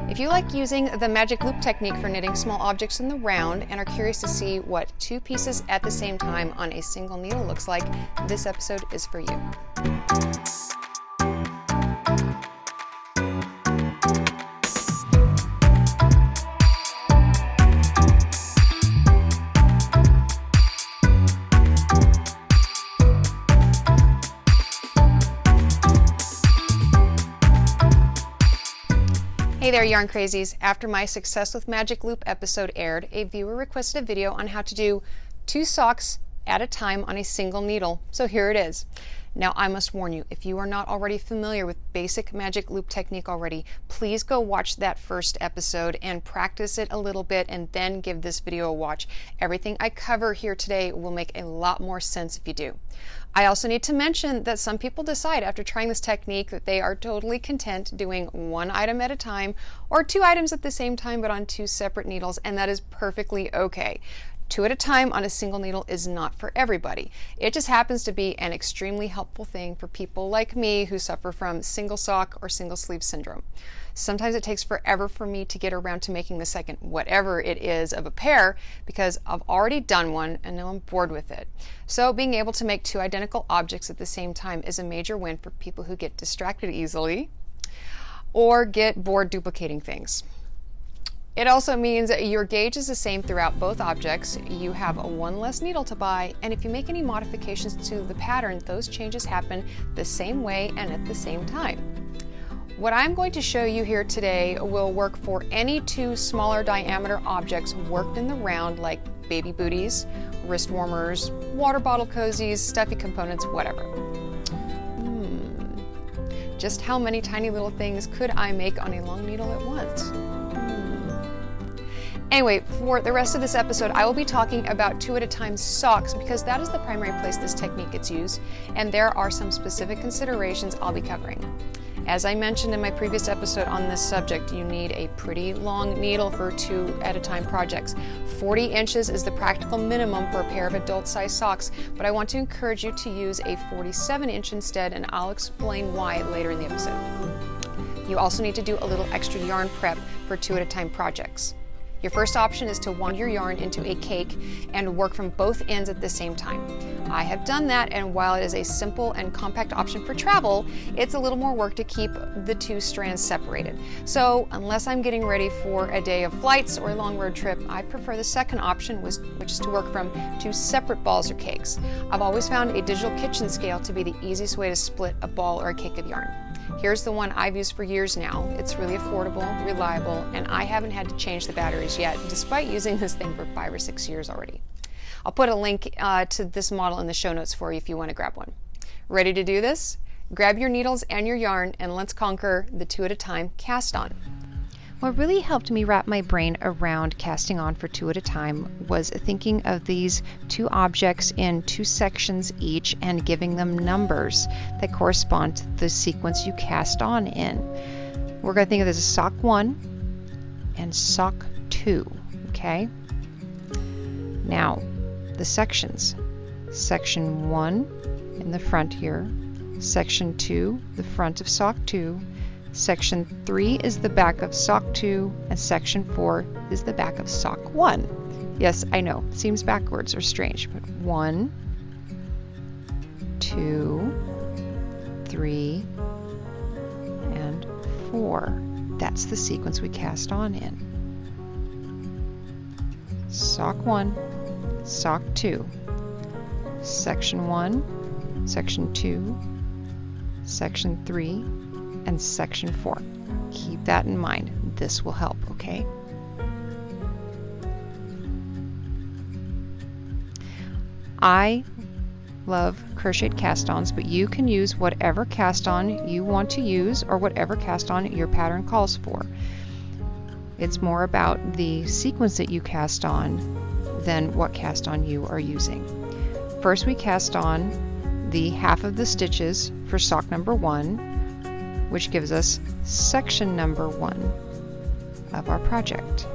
If you like using the magic loop technique for knitting small objects in the round and are curious to see what 2 pieces at the same time on a single needle looks like, this episode is for you. Hey there, Yarn Crazies! After my Success with Magic Loop episode aired, a viewer requested a video on how to do 2 socks at a time on a single needle. So here it is. Now I must warn you, if you are not already familiar with basic magic loop technique already, please go watch that first episode and practice it a little bit and then give this video a watch. Everything I cover here today will make a lot more sense if you do. I also need to mention that some people decide after trying this technique that they are totally content doing 1 item at a time or 2 items at the same time but on 2 separate needles, and that is perfectly okay. 2 at a time on a single needle is not for everybody. It just happens to be an extremely helpful thing for people like me who suffer from single sock or single sleeve syndrome. Sometimes it takes forever for me to get around to making the second whatever it is of a pair because I've already done one and now I'm bored with it. So being able to make 2 identical objects at the same time is a major win for people who get distracted easily or get bored duplicating things. It also means that your gauge is the same throughout both objects, you have 1 less needle to buy, and if you make any modifications to the pattern, those changes happen the same way and at the same time. What I'm going to show you here today will work for any 2 smaller diameter objects worked in the round, like baby booties, wrist warmers, water bottle cozies, stuffy components, whatever. Just how many tiny little things could I make on a long needle at once? Anyway, for the rest of this episode, I will be talking about 2 at a time socks because that is the primary place this technique gets used, and there are some specific considerations I'll be covering. As I mentioned in my previous episode on this subject, you need a pretty long needle for 2 at a time projects. 40 inches is the practical minimum for a pair of adult-sized socks, but I want to encourage you to use a 47 inch instead, and I'll explain why later in the episode. You also need to do a little extra yarn prep for 2 at a time projects. Your first option is to wind your yarn into a cake and work from both ends at the same time. I have done that, and while it is a simple and compact option for travel, it's a little more work to keep the 2 strands separated. So unless I'm getting ready for a day of flights or a long road trip, I prefer the second option, which is to work from 2 separate balls or cakes. I've always found a digital kitchen scale to be the easiest way to split a ball or a cake of yarn. Here's the one I've used for years now. It's really affordable, reliable, and I haven't had to change the batteries yet, despite using this thing for 5 or 6 years already. I'll put a link to this model in the show notes for you if you want to grab one. Ready to do this? Grab your needles and your yarn and let's conquer the 2 at a time cast on. What really helped me wrap my brain around casting on for 2 at a time was thinking of these 2 objects in 2 sections each and giving them numbers that correspond to the sequence you cast on in. We're going to think of this as sock 1 and sock 2, okay? Now, the sections. Section 1 in the front here, section 2, the front of sock 2, section 3 is the back of sock 2, and section 4 is the back of sock 1. Yes, I know, seems backwards or strange, but 1, 2, 3, and 4. That's the sequence we cast on in. Sock 1, sock 2, section 1, section 2, section 3, and section 4. Keep that in mind. This will help, okay? I love crocheted cast-ons, but you can use whatever cast-on you want to use or whatever cast-on your pattern calls for. It's more about the sequence that you cast on than what cast-on you are using. First, we cast on the half of the stitches for sock number 1, which gives us section number 1 of our project.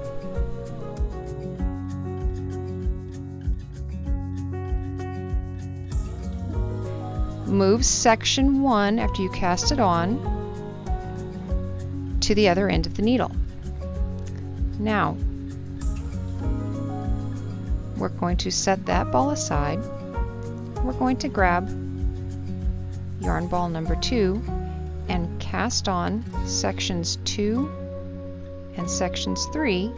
Move section 1 after you cast it on to the other end of the needle. Now, we're going to set that ball aside. We're going to grab yarn ball number 2 and cast on sections 2 and sections 3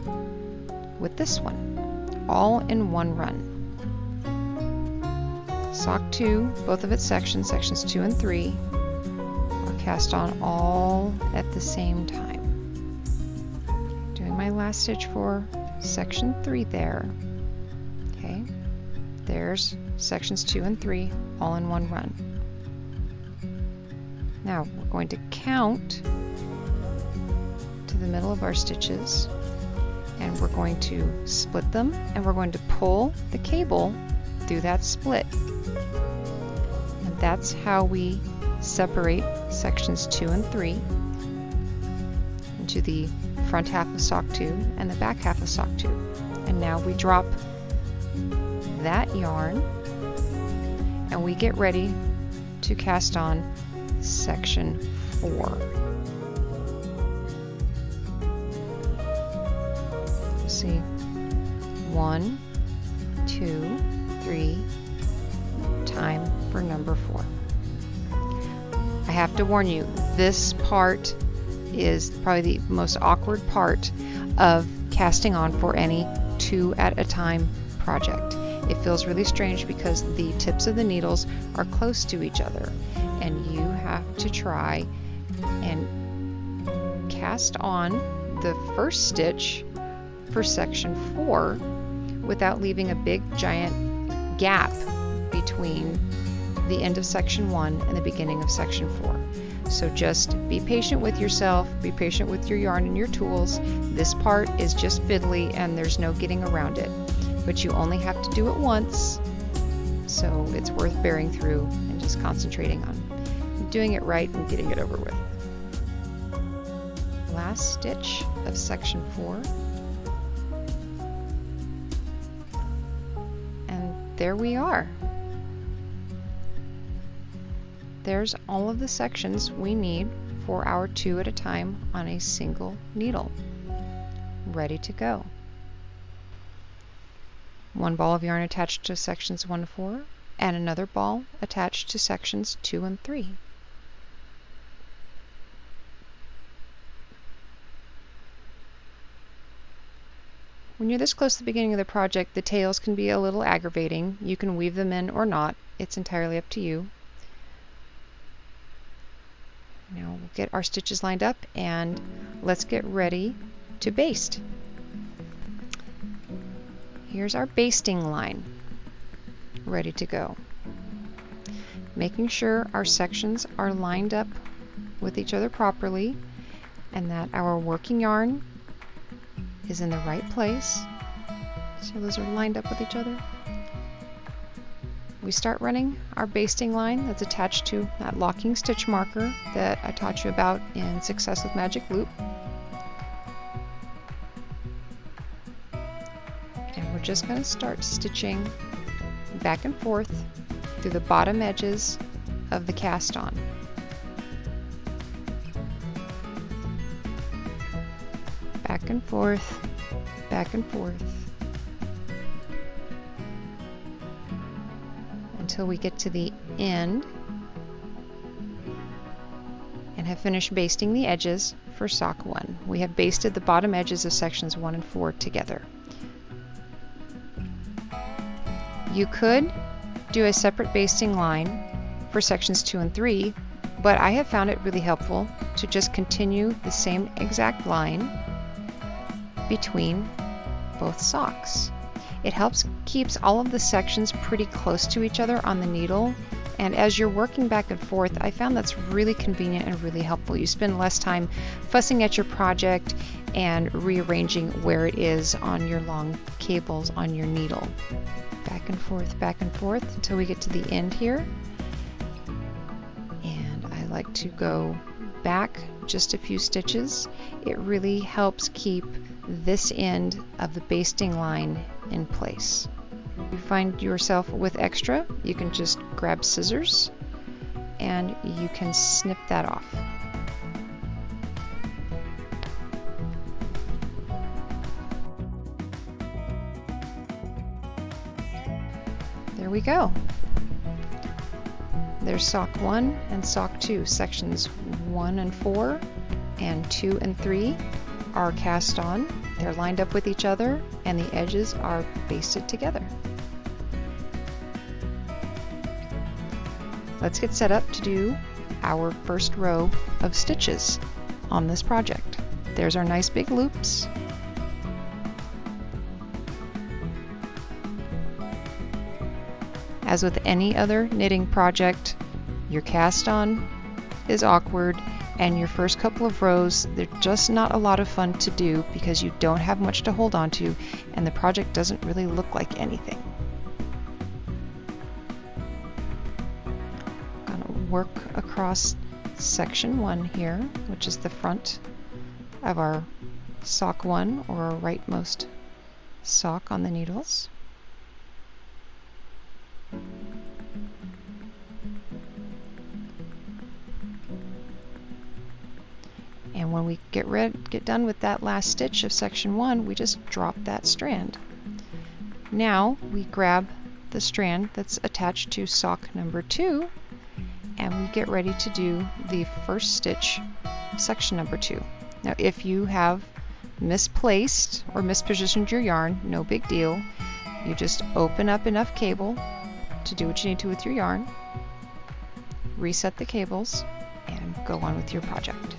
with this one, all in one run. Sock 2, both of its sections, sections 2 and 3, are cast on all at the same time. Doing my last stitch for section 3 there. Okay, there's sections 2 and 3 all in one run. Now we're going to count to the middle of our stitches, and we're going to split them, and we're going to pull the cable through that split. And that's how we separate sections 2 and 3 into the front half of sock 2 and the back half of sock 2. And now we drop that yarn and we get ready to cast on section 4. See, 1, 2, 3, time for number 4. I have to warn you, this part is probably the most awkward part of casting on for any 2 at a time project. It feels really strange because the tips of the needles are close to each other, and you have to try and cast on the first stitch for section 4 without leaving a big giant gap between the end of section 1 and the beginning of section 4. So just be patient with yourself, be patient with your yarn and your tools. This part is just fiddly and there's no getting around it, but you only have to do it once, so it's worth bearing through and just concentrating on doing it right and getting it over with. Last stitch of section 4. And there we are. There's all of the sections we need for our 2 at a time on a single needle, ready to go. One ball of yarn attached to sections 1 to 4, and another ball attached to sections 2 and 3. When you're this close to the beginning of the project, the tails can be a little aggravating. You can weave them in or not. It's entirely up to you. Now we'll get our stitches lined up and let's get ready to baste. Here's our basting line, ready to go. Making sure our sections are lined up with each other properly and that our working yarn is in the right place. So those are lined up with each other. We start running our basting line that's attached to that locking stitch marker that I taught you about in Success with Magic Loop. And we're just going to start stitching back and forth through the bottom edges of the cast on. Back and forth, back and forth, until we get to the end and have finished basting the edges for sock 1. We have basted the bottom edges of sections 1 and 4 together. You could do a separate basting line for sections 2 and 3, but I have found it really helpful to just continue the same exact line between both socks. It keeps all of the sections pretty close to each other on the needle, and as you're working back and forth, I found that's really convenient and really helpful. You spend less time fussing at your project and rearranging where it is on your long cables on your needle. Back and forth until we get to the end here. And I like to go back just a few stitches. It really helps keep this end of the basting line in place. If you find yourself with extra, you can just grab scissors and you can snip that off. here we go. There's sock 1 and sock 2. Sections 1 and 4 and 2 and 3 are cast on. They're lined up with each other and the edges are basted together. Let's get set up to do our first row of stitches on this project. There's our nice big loops. As with any other knitting project, your cast on is awkward and your first couple of rows, they're just not a lot of fun to do because you don't have much to hold on to and the project doesn't really look like anything. I'm going to work across section 1 here, which is the front of our sock 1 or our rightmost sock on the needles. And when we get done with that last stitch of section 1, we just drop that strand. Now we grab the strand that's attached to sock number 2 and we get ready to do the first stitch of section number 2. Now if you have misplaced or mispositioned your yarn, no big deal. You just open up enough cable to do what you need to with your yarn, reset the cables, and go on with your project.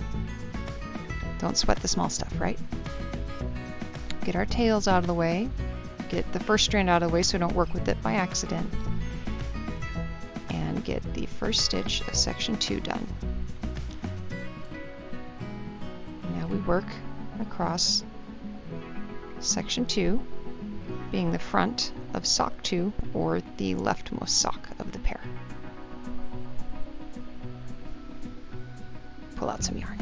Don't sweat the small stuff, right? Get our tails out of the way, get the first strand out of the way so we don't work with it by accident, and get the first stitch of section 2 done. Now we work across section 2, being the front of sock 2 or the leftmost sock of the pair. Pull out some yarn.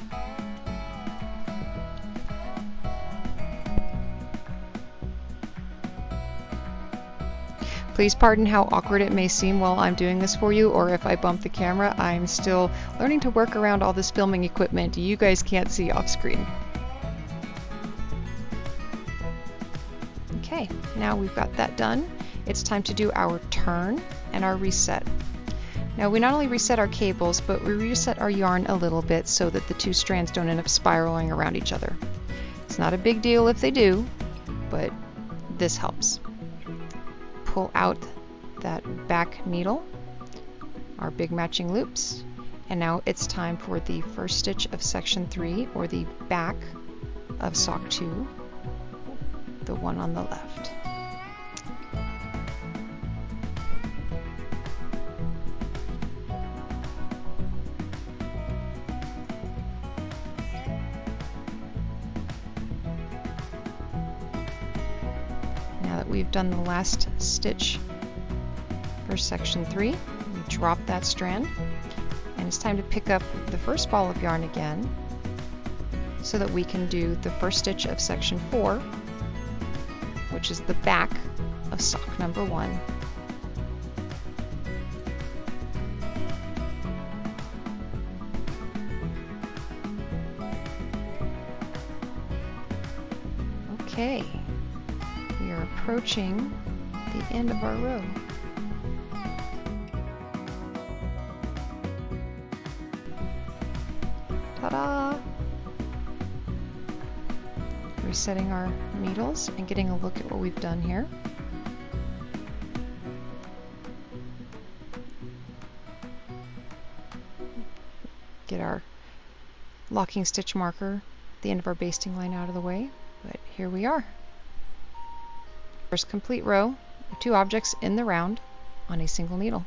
Please pardon how awkward it may seem while I'm doing this for you, or if I bump the camera. I'm still learning to work around all this filming equipment you guys can't see off screen. Okay, now we've got that done. It's time to do our turn and our reset. Now we not only reset our cables, but we reset our yarn a little bit so that the two strands don't end up spiraling around each other. It's not a big deal if they do, but this helps. Pull out that back needle, our big matching loops, and now it's time for the first stitch of section 3 or the back of sock 2, the one on the left. Now that we've done the last stitch for section 3, we drop that strand, and it's time to pick up the first ball of yarn again so that we can do the first stitch of section 4, which is the back of sock number 1. Okay, we are approaching the end of our row. Ta-da! Resetting our needles and getting a look at what we've done here. Get our locking stitch marker at the end of our basting line out of the way, but here we are. First complete row of 2 objects in the round on a single needle.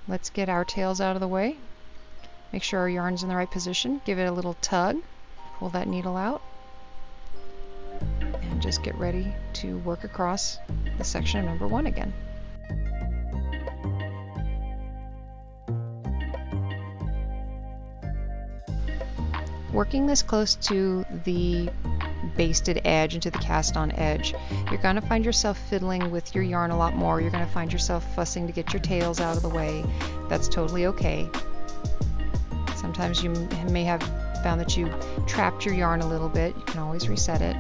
Let's get our tails out of the way. Make sure our yarn's in the right position. Give it a little tug. Pull that needle out. And just get ready to work across the section of number 1 again. Working this close to the basted edge into the cast on edge, you're going to find yourself fiddling with your yarn a lot more. You're going to find yourself fussing to get your tails out of the way. That's totally okay. Sometimes you may have found that you trapped your yarn a little bit. You can always reset it.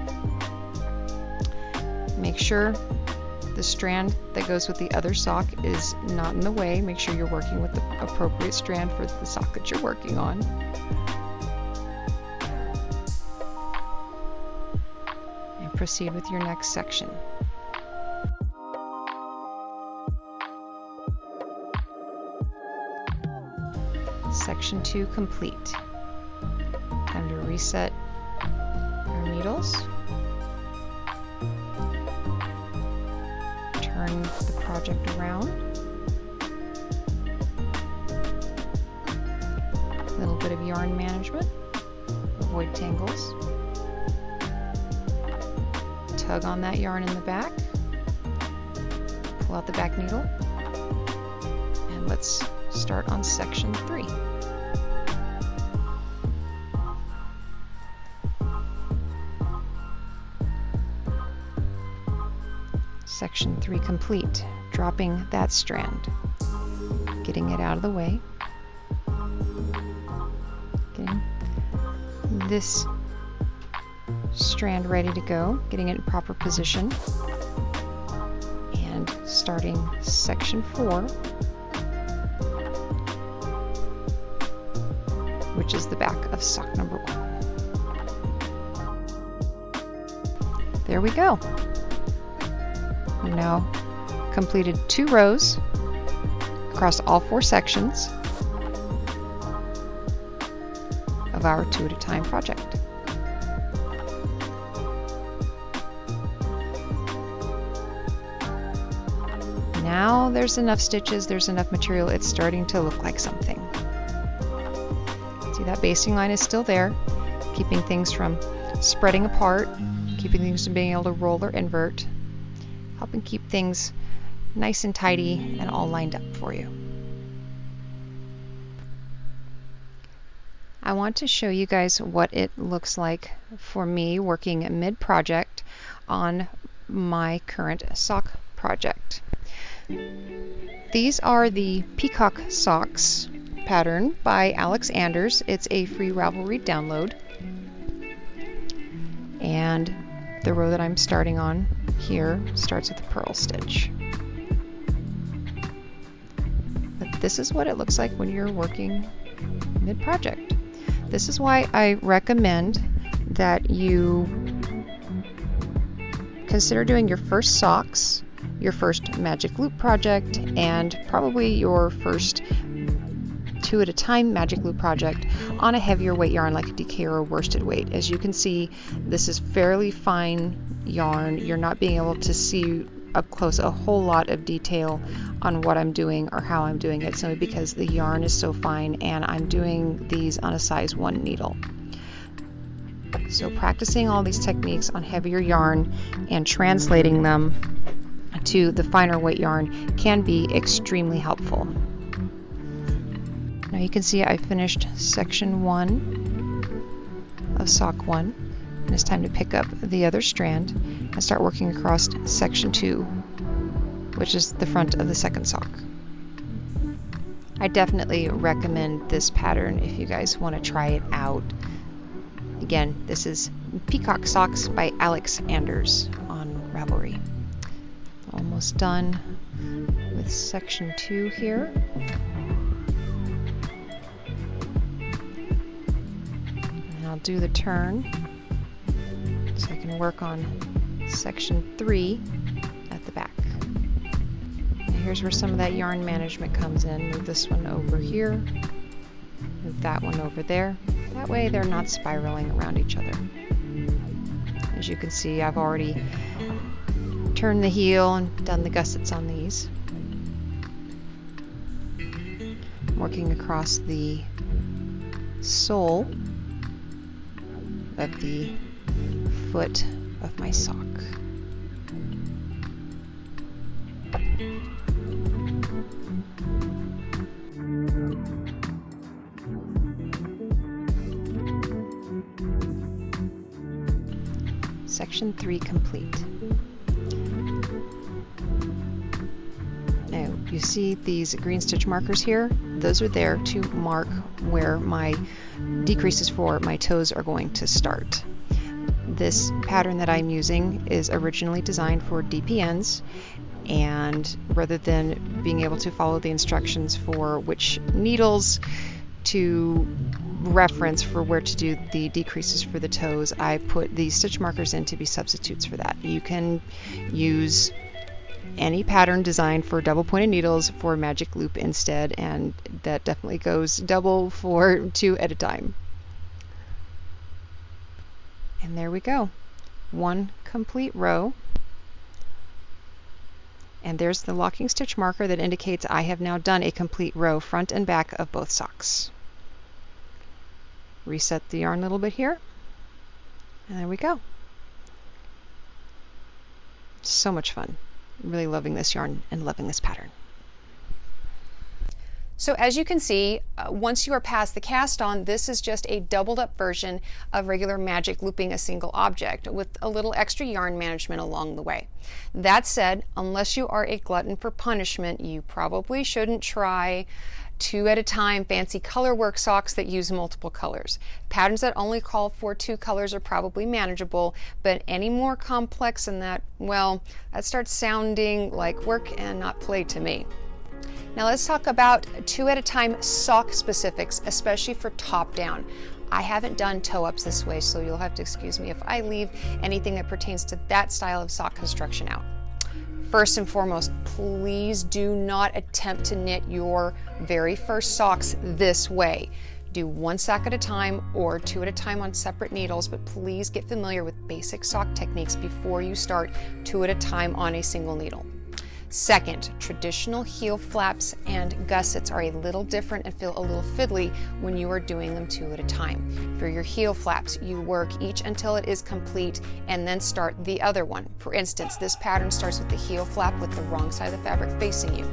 Make sure the strand that goes with the other sock is not in the way. Make sure you're working with the appropriate strand for the sock that you're working on. And proceed with your next section. Section 2 complete. Time to reset your needles. Turn the project around. A little bit of yarn management. Avoid tangles. Tug on that yarn in the back. Pull out the back needle. And let's start on section 3. Section 3 complete. Dropping that strand. Getting it out of the way. Getting this strand ready to go. Getting it in proper position. And starting section 4, which is the back of sock number 1. There we go. We've now completed 2 rows across all 4 sections of our 2 at a time project. Now there's enough stitches, there's enough material, it's starting to look like something. See, that basting line is still there, keeping things from spreading apart, keeping things from being able to roll or invert, helping keep things nice and tidy and all lined up for you. I want to show you guys what it looks like for me working mid-project on my current sock project. These are the Peacock Socks pattern by Alex Anders. It's a free Ravelry download. And the row that I'm starting on here starts with a purl stitch. But this is what it looks like when you're working mid-project. This is why I recommend that you consider doing your first socks, your first magic loop project, and probably your first 2 at a time magic loop project on a heavier weight yarn like a DK or a worsted weight. As you can see, this is fairly fine yarn. You're not being able to see up close a whole lot of detail on what I'm doing or how I'm doing it, simply because the yarn is so fine and I'm doing these on a size 1 needle. So practicing all these techniques on heavier yarn and translating them to the finer weight yarn can be extremely helpful. Now you can see I finished section 1 of sock 1, and it's time to pick up the other strand and start working across section 2, which is the front of the second sock. I definitely recommend this pattern if you guys want to try it out. Again, this is Peacock Socks by Alex Anders on Ravelry. Almost done with section 2 here. And I'll do the turn so I can work on section 3 at the back. And here's where some of that yarn management comes in. Move this one over here, move that one over there. That way they're not spiraling around each other. As you can see, I've already turned the heel and done the gussets on these. I'm working across the sole of the foot of my sock. Section 3 complete. Now you see these green stitch markers here? Those are there to mark where my decreases for my toes are going to start. This pattern that I'm using is originally designed for DPNs, and rather than being able to follow the instructions for which needles to reference for where to do the decreases for the toes, I put these stitch markers in to be substitutes for that. You can use any pattern designed for double pointed needles for magic loop instead, and that definitely goes double for 2 at a time. And there we go, 1 complete row. And there's the locking stitch marker that indicates I have now done a complete row front and back of both socks. Reset the yarn a little bit here, and there we go. So much fun. Really loving this yarn and loving this pattern. So as you can see, once you are past the cast on, this is just a doubled up version of regular magic looping a single object with a little extra yarn management along the way. That said, unless you are a glutton for punishment, you probably shouldn't try 2 at a time fancy color work socks that use multiple colors. Patterns that only call for 2 colors are probably manageable, but any more complex than that, well, that starts sounding like work and not play to me. Now let's talk about 2 at a time sock specifics, especially for top down. I haven't done toe ups this way, so you'll have to excuse me if I leave anything that pertains to that style of sock construction out. First and foremost, please do not attempt to knit your very first socks this way. Do 1 sock at a time or 2 at a time on separate needles, but please get familiar with basic sock techniques before you start 2 at a time on a single needle. Second, traditional heel flaps and gussets are a little different and feel a little fiddly when you are doing them 2 at a time. For your heel flaps, you work each until it is complete and then start the other one. For instance, this pattern starts with the heel flap with the wrong side of the fabric facing you.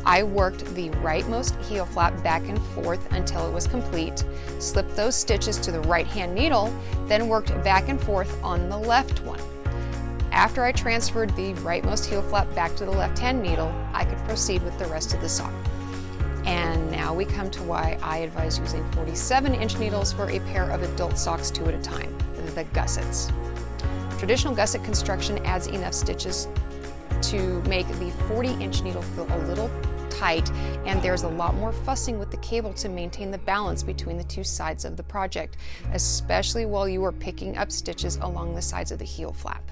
I worked the rightmost heel flap back and forth until it was complete, slipped those stitches to the right hand needle, then worked back and forth on the left one. After I transferred the rightmost heel flap back to the left-hand needle, I could proceed with the rest of the sock. And now we come to why I advise using 47-inch needles for a pair of adult socks 2 at a time, the gussets. Traditional gusset construction adds enough stitches to make the 40-inch needle feel a little tight, and there's a lot more fussing with the cable to maintain the balance between the 2 sides of the project, especially while you are picking up stitches along the sides of the heel flap.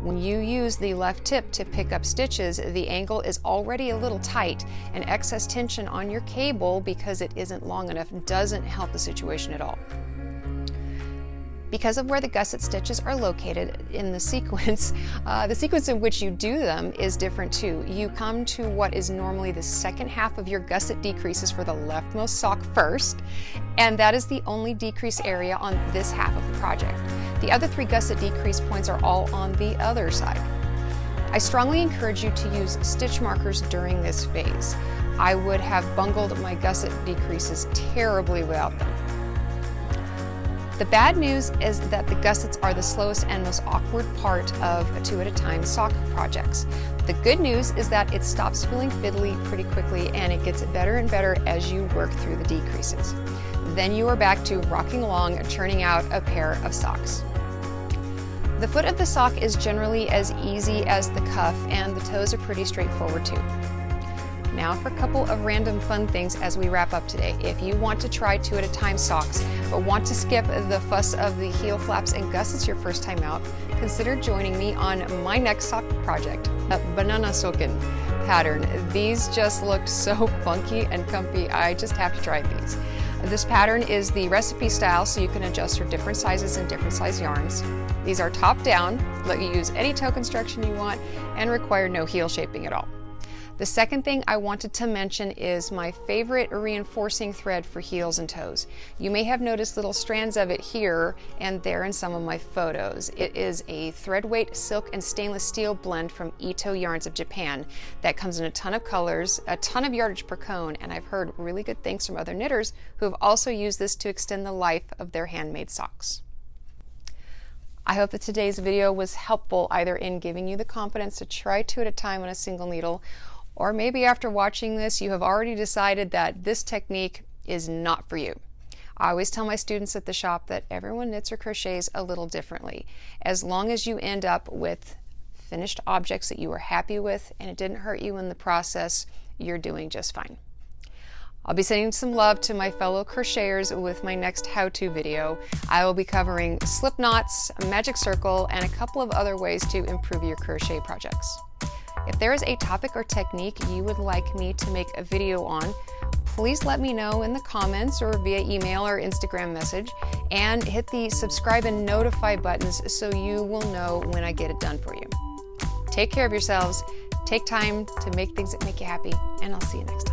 When you use the left tip to pick up stitches, the angle is already a little tight, and excess tension on your cable because it isn't long enough doesn't help the situation at all. Because of where the gusset stitches are located in the sequence in which you do them is different too. You come to what is normally the second half of your gusset decreases for the leftmost sock first, and that is the only decrease area on this half of the project. The other 3 gusset decrease points are all on the other side. I strongly encourage you to use stitch markers during this phase. I would have bungled my gusset decreases terribly without them. The bad news is that the gussets are the slowest and most awkward part of 2 at a time sock projects. The good news is that it stops feeling fiddly pretty quickly, and it gets better and better as you work through the decreases. Then you are back to rocking along, churning out a pair of socks. The foot of the sock is generally as easy as the cuff, and the toes are pretty straightforward too. Now for a couple of random fun things as we wrap up today. If you want to try 2 at a time socks, but want to skip the fuss of the heel flaps and gussets your first time out, consider joining me on my next sock project, a banana socken pattern. These just looked so funky and comfy, I just have to try these. This pattern is the recipe style, so you can adjust for different sizes and different size yarns. These are top down, let you use any toe construction you want, and require no heel shaping at all. The second thing I wanted to mention is my favorite reinforcing thread for heels and toes. You may have noticed little strands of it here and there in some of my photos. It is a thread weight silk and stainless steel blend from Ito Yarns of Japan that comes in a ton of colors, a ton of yardage per cone, and I've heard really good things from other knitters who have also used this to extend the life of their handmade socks. I hope that today's video was helpful either in giving you the confidence to try 2 at a time on a single needle, or maybe after watching this you have already decided that this technique is not for you. I always tell my students at the shop that everyone knits or crochets a little differently. As long as you end up with finished objects that you were happy with and it didn't hurt you in the process, you're doing just fine. I'll be sending some love to my fellow crocheters with my next how-to video. I will be covering slip knots, a magic circle, and a couple of other ways to improve your crochet projects. If there is a topic or technique you would like me to make a video on, please let me know in the comments or via email or Instagram message, and hit the subscribe and notify buttons so you will know when I get it done for you. Take care of yourselves, take time to make things that make you happy, and I'll see you next time.